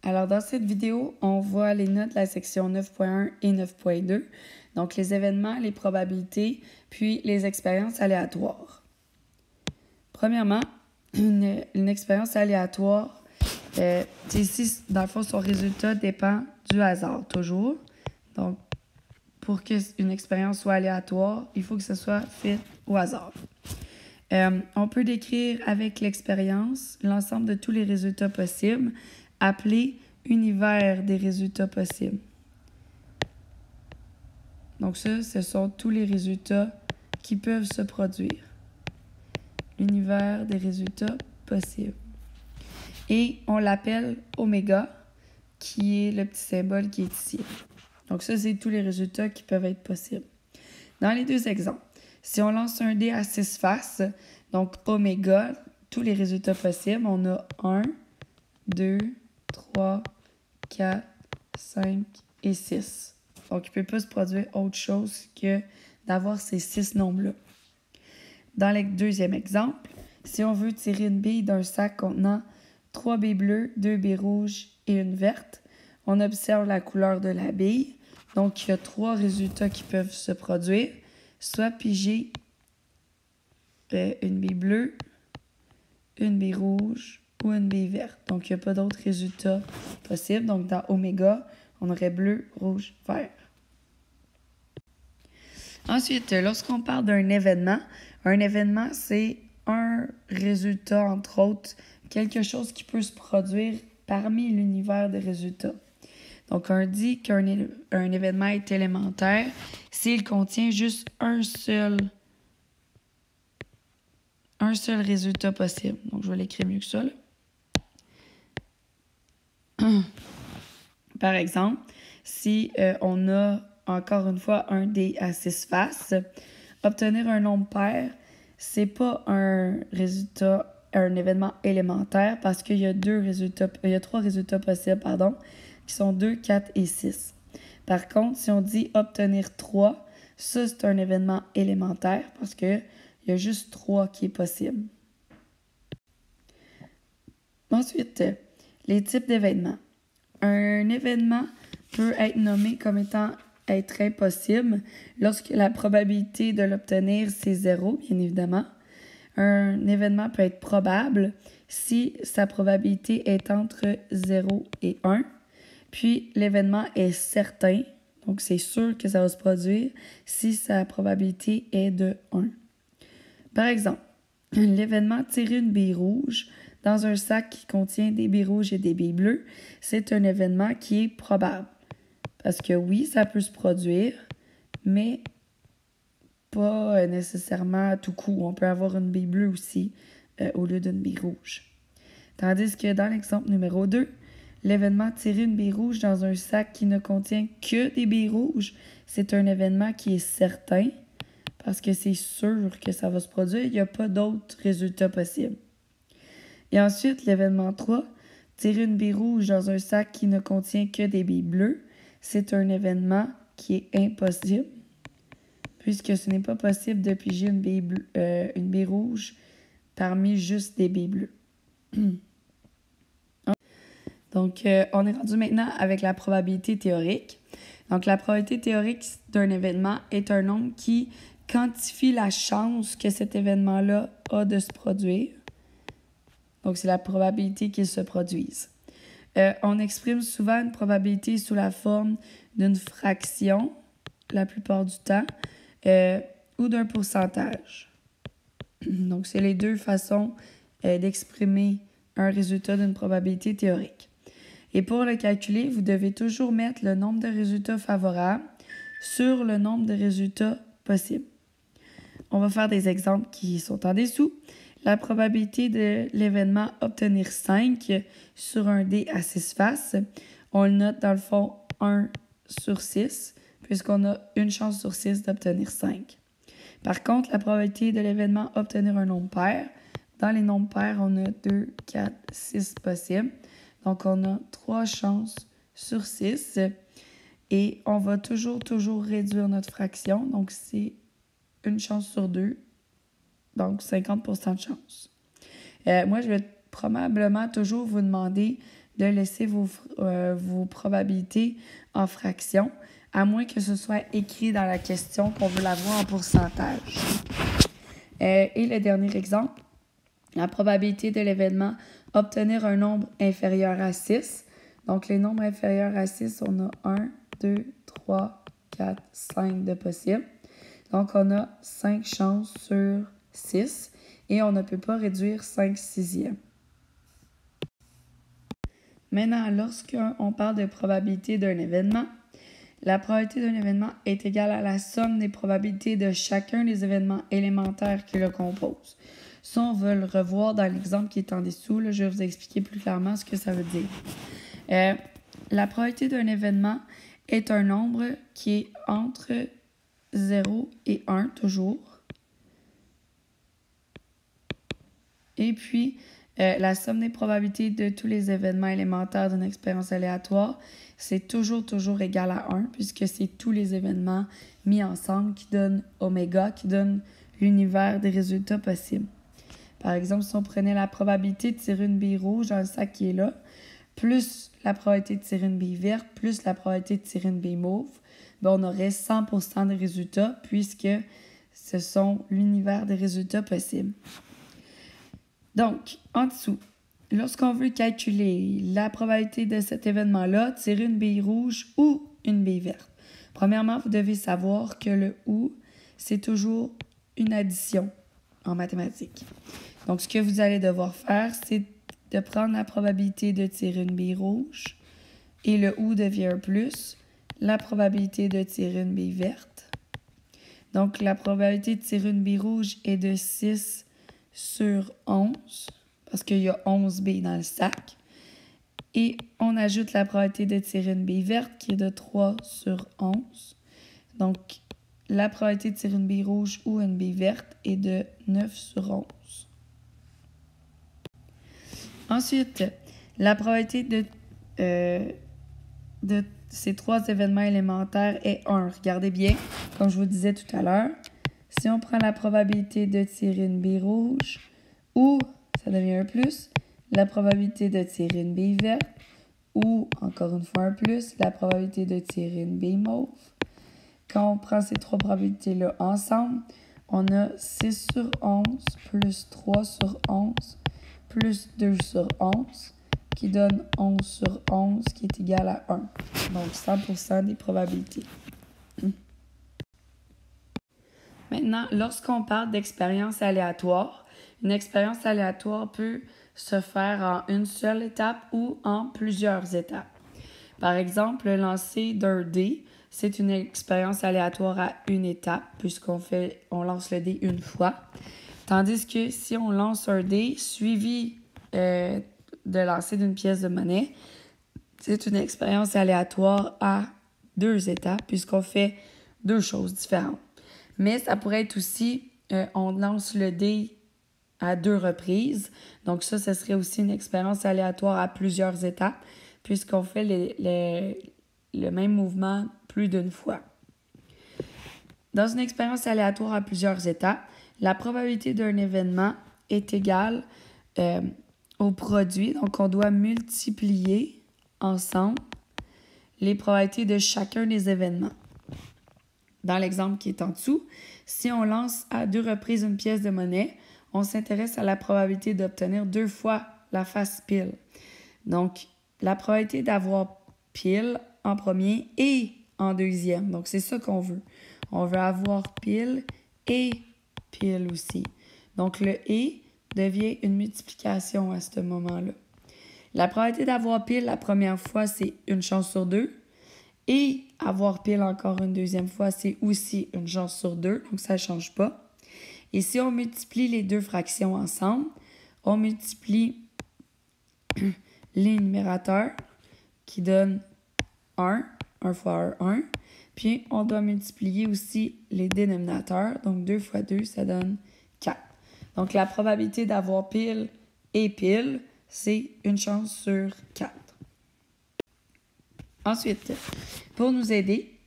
Alors, dans cette vidéo, on voit les notes de la section 9.1 et 9.2, donc les événements, les probabilités, puis les expériences aléatoires. Premièrement, une expérience aléatoire, ici, dans le fond, son résultat dépend du hasard, toujours. Donc, pour qu'une expérience soit aléatoire, il faut que ce soit fait au hasard. On peut décrire avec l'expérience l'ensemble de tous les résultats possibles, appelé univers des résultats possibles. Donc ça, ce sont tous les résultats qui peuvent se produire. L'univers des résultats possibles. Et on l'appelle oméga, qui est le petit symbole qui est ici. Donc ça, c'est tous les résultats qui peuvent être possibles. Dans les deux exemples, si on lance un dé à 6 faces, donc oméga, tous les résultats possibles, on a 1, 2, 3, 4, 5 et 6. Donc, il ne peut pas se produire autre chose que d'avoir ces 6 nombres-là. Dans le deuxième exemple, si on veut tirer une bille d'un sac contenant 3 billes bleues, 2 billes rouges et une verte, on observe la couleur de la bille. Donc, il y a 3 résultats qui peuvent se produire. Soit piger une bille bleue, une bille rouge ou une bille verte. Donc, il n'y a pas d'autres résultats possibles. Donc, dans oméga, on aurait bleu, rouge, vert. Ensuite, lorsqu'on parle d'un événement, c'est un résultat, entre autres, quelque chose qui peut se produire parmi l'univers des résultats. Donc, on dit qu'un événement est élémentaire s'il contient juste un seul résultat possible. Donc, je vais l'écrire mieux que ça, là. Par exemple, si on a encore une fois un dé à 6 faces, obtenir un nombre pair, c'est pas un événement élémentaire parce qu'il y a 3 résultats possibles, qui sont 2, 4 et 6. Par contre, si on dit obtenir 3, ça c'est un événement élémentaire parce qu'il y a juste 3 qui est possible. Ensuite, les types d'événements. Un événement peut être nommé comme étant être impossible lorsque la probabilité de l'obtenir, c'est 0, bien évidemment. Un événement peut être probable si sa probabilité est entre 0 et 1. Puis, l'événement est certain, donc c'est sûr que ça va se produire si sa probabilité est de 1. Par exemple, l'événement tirer une bille rouge dans un sac qui contient des billes rouges et des billes bleues, c'est un événement qui est probable. Parce que oui, ça peut se produire, mais pas nécessairement à tout coup. On peut avoir une bille bleue aussi au lieu d'une bille rouge. Tandis que dans l'exemple numéro 2, l'événement tirer une bille rouge dans un sac qui ne contient que des billes rouges, c'est un événement qui est certain parce que c'est sûr que ça va se produire. Il n'y a pas d'autres résultats possibles. Et ensuite, l'événement 3, tirer une bille rouge dans un sac qui ne contient que des billes bleues, c'est un événement qui est impossible, puisque ce n'est pas possible de piger une bille rouge parmi juste des billes bleues. Donc, on est rendu maintenant avec la probabilité théorique. Donc, la probabilité théorique d'un événement est un nombre qui quantifie la chance que cet événement-là a de se produire. Donc, c'est la probabilité qu'il se produise. On exprime souvent une probabilité sous la forme d'une fraction, la plupart du temps, ou d'un pourcentage. Donc, c'est les deux façons d'exprimer un résultat d'une probabilité théorique. Et pour le calculer, vous devez toujours mettre le nombre de résultats favorables sur le nombre de résultats possibles. On va faire des exemples qui sont en dessous. La probabilité de l'événement obtenir 5 sur un dé à 6 faces, on le note dans le fond 1 sur 6, puisqu'on a une chance sur 6 d'obtenir 5. Par contre, la probabilité de l'événement obtenir un nombre pair, dans les nombres pairs, on a 2, 4, 6 possibles. Donc, on a 3 chances sur 6 et on va toujours réduire notre fraction. Donc, c'est une chance sur 2, donc 50% de chance. Moi, je vais probablement toujours vous demander de laisser vos probabilités en fractions, à moins que ce soit écrit dans la question qu'on veut l'avoir en pourcentage. Et le dernier exemple, la probabilité de l'événement obtenir un nombre inférieur à 6. Donc, les nombres inférieurs à 6, on a 1, 2, 3, 4, 5 de possibles. Donc, on a 5 chances sur 6 et on ne peut pas réduire 5 sixièmes. Maintenant, lorsqu'on parle de probabilité d'un événement, la probabilité d'un événement est égale à la somme des probabilités de chacun des événements élémentaires qui le composent. Ça, on va le revoir dans l'exemple qui est en dessous. Là, je vais vous expliquer plus clairement ce que ça veut dire. La probabilité d'un événement est un nombre qui est entre 0 et 1 toujours. Et puis, la somme des probabilités de tous les événements élémentaires d'une expérience aléatoire, c'est toujours égal à 1, puisque c'est tous les événements mis ensemble qui donnent oméga, qui donnent l'univers des résultats possibles. Par exemple, si on prenait la probabilité de tirer une bille rouge dans le sac qui est là, plus la probabilité de tirer une bille verte, plus la probabilité de tirer une bille mauve, ben on aurait 100% des résultats, puisque ce sont l'univers des résultats possibles. Donc, en dessous, lorsqu'on veut calculer la probabilité de cet événement-là, tirer une bille rouge ou une bille verte, premièrement, vous devez savoir que le « ou », c'est toujours une addition en mathématiques. Donc, ce que vous allez devoir faire, c'est de prendre la probabilité de tirer une bille rouge et le « ou » devient plus la probabilité de tirer une bille verte. Donc, la probabilité de tirer une bille rouge est de 6 sur 11, parce qu'il y a 11 billes dans le sac. Et on ajoute la probabilité de tirer une bille verte qui est de 3 sur 11. Donc, la probabilité de tirer une bille rouge ou une bille verte est de 9 sur 11. Ensuite, la probabilité de ces trois événements élémentaires est 1. Regardez bien, comme je vous disais tout à l'heure, si on prend la probabilité de tirer une bille rouge ou, ça devient un plus, la probabilité de tirer une bille verte ou, encore une fois un plus, la probabilité de tirer une bille mauve. Quand on prend ces trois probabilités-là ensemble, on a 6 sur 11 plus 3 sur 11 plus 2 sur 11 qui donne 11 sur 11 qui est égal à 1. Donc 100% des probabilités. Maintenant, lorsqu'on parle d'expérience aléatoire, une expérience aléatoire peut se faire en une seule étape ou en plusieurs étapes. Par exemple, le lancer d'un dé, c'est une expérience aléatoire à une étape, puisqu'on lance le dé une fois. Tandis que si on lance un dé suivi de lancer d'une pièce de monnaie, c'est une expérience aléatoire à deux étapes, puisqu'on fait deux choses différentes. Mais ça pourrait être aussi, on lance le dé à 2 reprises. Donc ça serait aussi une expérience aléatoire à plusieurs étapes, puisqu'on fait le même mouvement plus d'une fois. Dans une expérience aléatoire à plusieurs étapes, la probabilité d'un événement est égale au produit. Donc, on doit multiplier ensemble les probabilités de chacun des événements. Dans l'exemple qui est en dessous, si on lance à 2 reprises une pièce de monnaie, on s'intéresse à la probabilité d'obtenir 2 fois la face pile. Donc, la probabilité d'avoir pile en premier et en deuxième. Donc, c'est ça qu'on veut. On veut avoir pile et pile aussi. Donc, le « et » devient une multiplication à ce moment-là. La probabilité d'avoir pile la première fois, c'est une chance sur 2. Et avoir pile encore une deuxième fois, c'est aussi une chance sur 2. Donc, ça ne change pas. Et si on multiplie les deux fractions ensemble, on multiplie les numérateurs qui donnent 1, 1 fois 1, 1. Puis, on doit multiplier aussi les dénominateurs. Donc, 2 fois 2, ça donne 4. Donc, la probabilité d'avoir pile et pile, c'est une chance sur 4. Ensuite, pour nous aider,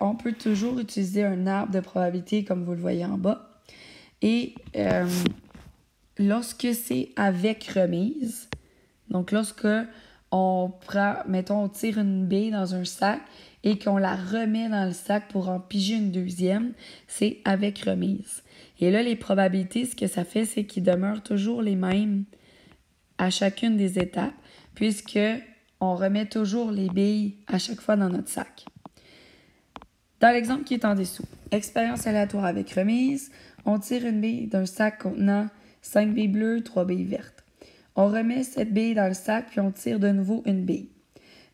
on peut toujours utiliser un arbre de probabilité comme vous le voyez en bas. Et lorsque c'est avec remise, donc lorsque on prend, mettons, on tire une bille dans un sac et qu'on la remet dans le sac pour en piger une deuxième, c'est avec remise. Et là, les probabilités, ce que ça fait, c'est qu'ils demeurent toujours les mêmes à chacune des étapes, puisque on remet toujours les billes à chaque fois dans notre sac. Dans l'exemple qui est en dessous, expérience aléatoire avec remise, on tire une bille d'un sac contenant 5 billes bleues, 3 billes vertes. On remet cette bille dans le sac, puis on tire de nouveau une bille.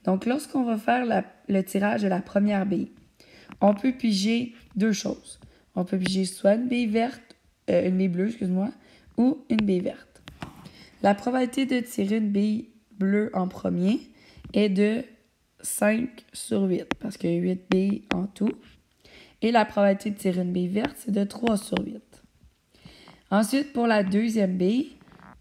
Donc, lorsqu'on va faire le tirage de la première bille, on peut piger deux choses. On peut piger soit une bille bleue, ou une bille verte. La probabilité de tirer une bille bleue en premier est de 5 sur 8, parce qu'il y a 8 billes en tout. Et la probabilité de tirer une bille verte, c'est de 3 sur 8. Ensuite, pour la deuxième bille,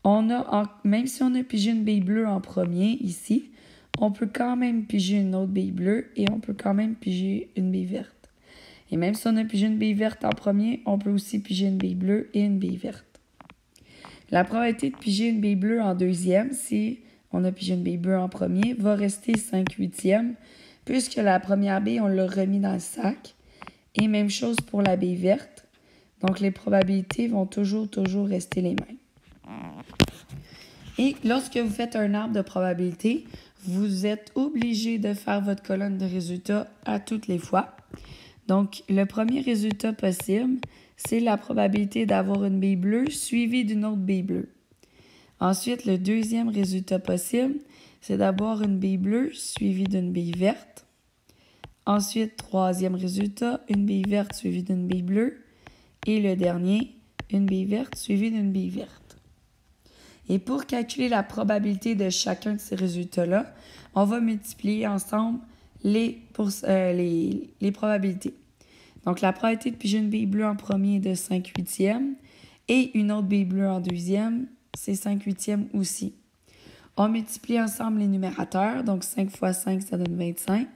même si on a pigé une bille bleue en premier, ici, on peut quand même piger une autre bille bleue et on peut quand même piger une bille verte. Et même si on a pigé une bille verte en premier, on peut aussi piger une bille bleue et une bille verte. La probabilité de piger une bille bleue en deuxième, si on a pigé une bille bleue en premier, va rester 5/8, puisque la première bille, on l'a remis dans le sac. Et même chose pour la bille verte. Donc, les probabilités vont toujours rester les mêmes. Et lorsque vous faites un arbre de probabilité, vous êtes obligé de faire votre colonne de résultats à toutes les fois. Donc, le premier résultat possible, c'est la probabilité d'avoir une bille bleue suivie d'une autre bille bleue. Ensuite, le deuxième résultat possible, c'est d'avoir une bille bleue suivie d'une bille verte. Ensuite, troisième résultat, une bille verte suivie d'une bille bleue. Et le dernier, une bille verte suivie d'une bille verte. Et pour calculer la probabilité de chacun de ces résultats-là, on va multiplier ensemble les probabilités. Donc, la probabilité de piger une bille bleue en premier est de 5/8 et une autre bille bleue en deuxième, c'est 5/8 aussi. On multiplie ensemble les numérateurs, donc 5 fois 5, ça donne 25.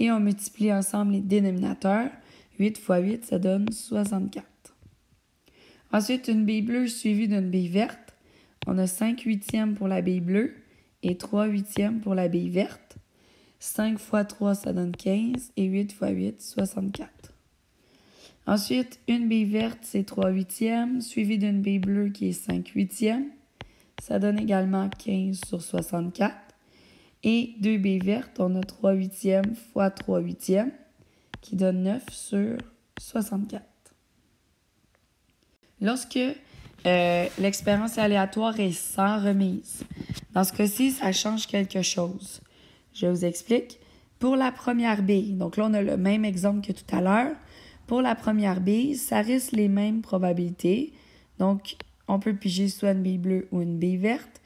Et on multiplie ensemble les dénominateurs, 8 fois 8, ça donne 64. Ensuite, une bille bleue suivie d'une bille verte. On a 5/8 pour la bille bleue et 3/8 pour la bille verte. 5 fois 3, ça donne 15 et 8 fois 8, 64. Ensuite, une bille verte, c'est 3/8, suivie d'une bille bleue qui est 5/8. Ça donne également 15 sur 64. Et deux billes vertes, on a 3/8 fois 3/8 qui donne 9 sur 64. Lorsque l'expérience aléatoire est sans remise, dans ce cas-ci, ça change quelque chose. Je vous explique. Pour la première bille, donc là, on a le même exemple que tout à l'heure. Pour la première bille, ça reste les mêmes probabilités. Donc, on peut piger soit une bille bleue ou une bille verte.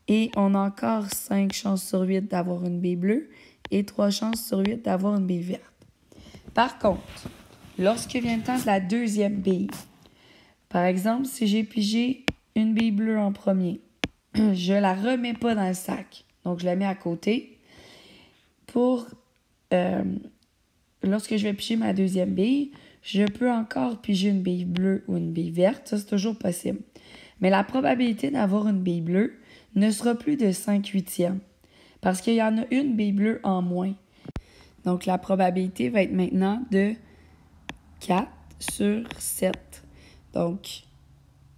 Et on a encore 5 chances sur 8 d'avoir une bille bleue et 3 chances sur 8 d'avoir une bille verte. Par contre, lorsque vient le temps de la deuxième bille, par exemple, si j'ai pigé une bille bleue en premier, je la remets pas dans le sac. Donc, je la mets à côté. Lorsque je vais piger ma deuxième bille, je peux encore piger une bille bleue ou une bille verte. Ça, c'est toujours possible. Mais la probabilité d'avoir une bille bleue ne sera plus de 5/8 parce qu'il y en a une bille bleue en moins. Donc, la probabilité va être maintenant de 4 sur 7. Donc,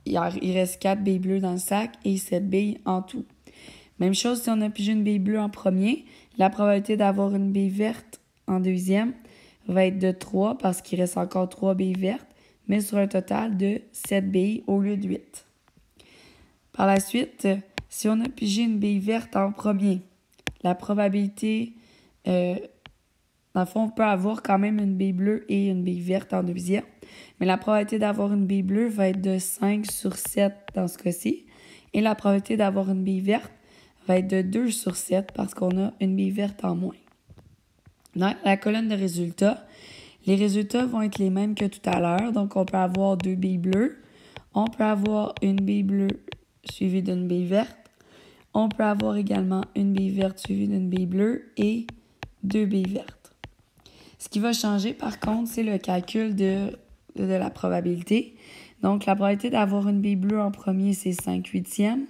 il reste 4 billes bleues dans le sac et 7 billes en tout. Même chose si on a pigé une bille bleue en premier, la probabilité d'avoir une bille verte en deuxième va être de 3 parce qu'il reste encore 3 billes vertes, mais sur un total de 7 billes au lieu de 8. Par la suite, si on a pigé une bille verte en premier, la probabilité, dans le fond, on peut avoir quand même une bille bleue et une bille verte en deuxième, mais la probabilité d'avoir une bille bleue va être de 5 sur 7 dans ce cas-ci, et la probabilité d'avoir une bille verte va être de 2 sur 7 parce qu'on a une bille verte en moins. Dans la colonne de résultats, les résultats vont être les mêmes que tout à l'heure, donc on peut avoir 2 billes bleues, on peut avoir une bille bleue suivie d'une bille verte. On peut avoir également une bille verte suivie d'une bille bleue et 2 billes vertes. Ce qui va changer, par contre, c'est le calcul de la probabilité. Donc, la probabilité d'avoir une bille bleue en premier, c'est 5/8.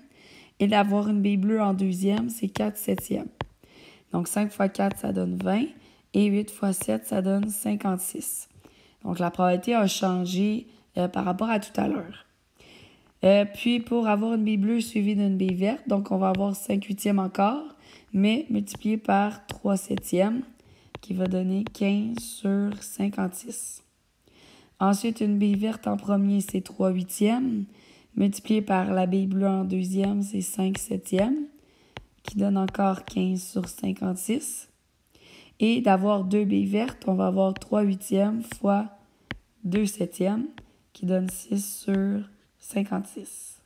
Et d'avoir une bille bleue en deuxième, c'est 4 septièmes. Donc 5 fois 4, ça donne 20. Et 8 fois 7, ça donne 56. Donc la probabilité a changé par rapport à tout à l'heure. Puis pour avoir une bille bleue suivie d'une bille verte, donc on va avoir 5 huitièmes encore, mais multiplié par 3 septièmes, qui va donner 15 sur 56. Ensuite, une bille verte en premier, c'est 3 huitièmes. Multiplié par la bille bleue en deuxième, c'est 5 septièmes, qui donne encore 15 sur 56. Et d'avoir 2 billes vertes, on va avoir 3 huitièmes fois 2 septièmes, qui donne 6 sur 56.